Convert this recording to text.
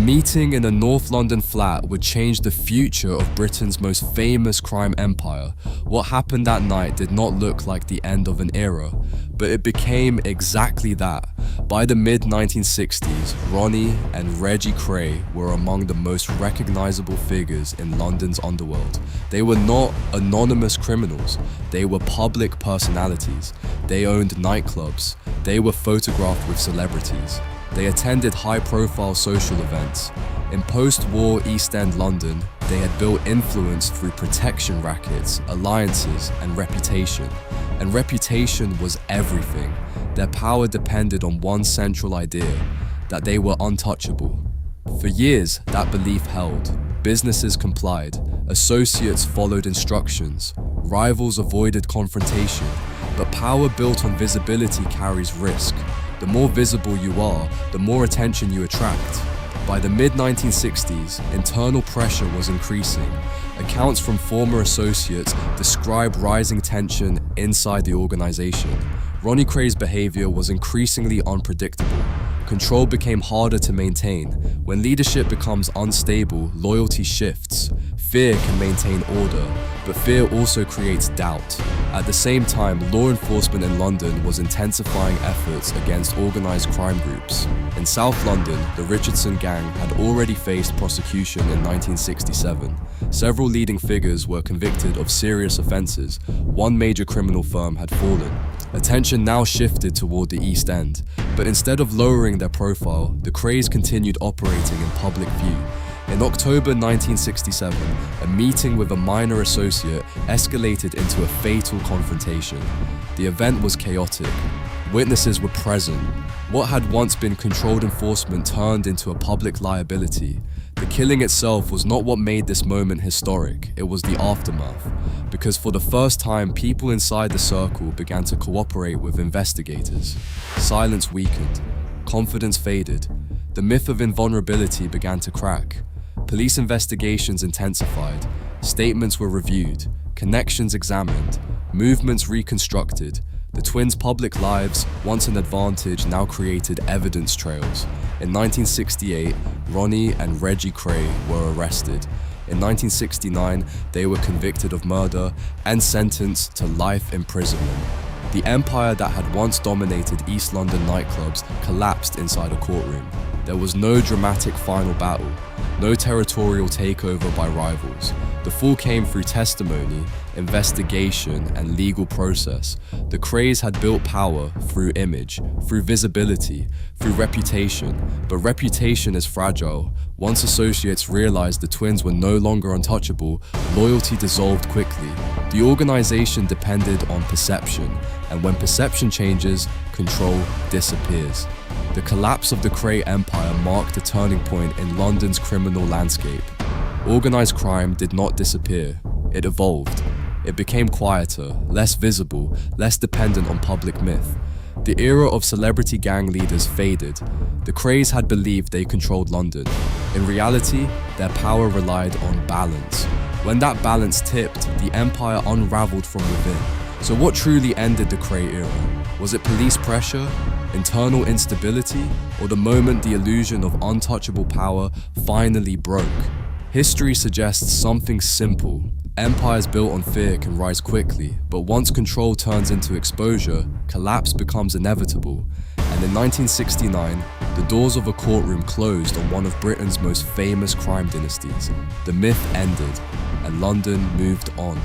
meeting in a North London flat would change the future of Britain's most famous crime empire. What happened that night did not look like the end of an era, but it became exactly that. By the mid-1960s, Ronnie and Reggie Kray were among the most recognizable figures in London's underworld. They were not anonymous criminals, they were public personalities. They owned nightclubs, they were photographed with celebrities. They attended high-profile social events. In post-war East End London, they had built influence through protection rackets, alliances, and reputation. And reputation was everything. Their power depended on one central idea, that they were untouchable. For years, that belief held. Businesses complied, associates followed instructions, rivals avoided confrontation. But power built on visibility carries risk. The more visible you are, the more attention you attract. By the mid-1960s, internal pressure was increasing. Accounts from former associates describe rising tension inside the organization. Ronnie Kray's behavior was increasingly unpredictable. Control became harder to maintain. When leadership becomes unstable, loyalty shifts. Fear can maintain order, but fear also creates doubt. At the same time, law enforcement in London was intensifying efforts against organised crime groups. In South London, the Richardson gang had already faced prosecution in 1967. Several leading figures were convicted of serious offences. One major criminal firm had fallen. Attention now shifted toward the East End, but instead of lowering their profile, the Krays continued operating in public view. In October 1967, a meeting with a minor associate escalated into a fatal confrontation. The event was chaotic. Witnesses were present. What had once been controlled enforcement turned into a public liability. The killing itself was not what made this moment historic, it was the aftermath. Because for the first time, people inside the circle began to cooperate with investigators. Silence weakened. Confidence faded. The myth of invulnerability began to crack. Police investigations intensified. Statements were reviewed. Connections examined. Movements reconstructed. The twins' public lives, once an advantage, now created evidence trails. In 1968, Ronnie and Reggie Kray were arrested. In 1969, they were convicted of murder and sentenced to life imprisonment. The empire that had once dominated East London nightclubs collapsed inside a courtroom. There was no dramatic final battle, no territorial takeover by rivals. The fall came through testimony, investigation, and legal process. The Krays had built power through image, through visibility, through reputation. But reputation is fragile. Once associates realized the twins were no longer untouchable, loyalty dissolved quickly. The organization depended on perception, and when perception changes, control disappears. The collapse of the Kray empire marked a turning point in London's criminal landscape. Organized crime did not disappear, it evolved. It became quieter, less visible, less dependent on public myth. The era of celebrity gang leaders faded. The Krays had believed they controlled London. In reality, their power relied on balance. When that balance tipped, the empire unraveled from within. So what truly ended the Kray era? Was it police pressure, internal instability, or the moment the illusion of untouchable power finally broke? History suggests something simple. Empires built on fear can rise quickly, but once control turns into exposure, collapse becomes inevitable. And in 1969, the doors of a courtroom closed on one of Britain's most famous crime dynasties. The myth ended, and London moved on.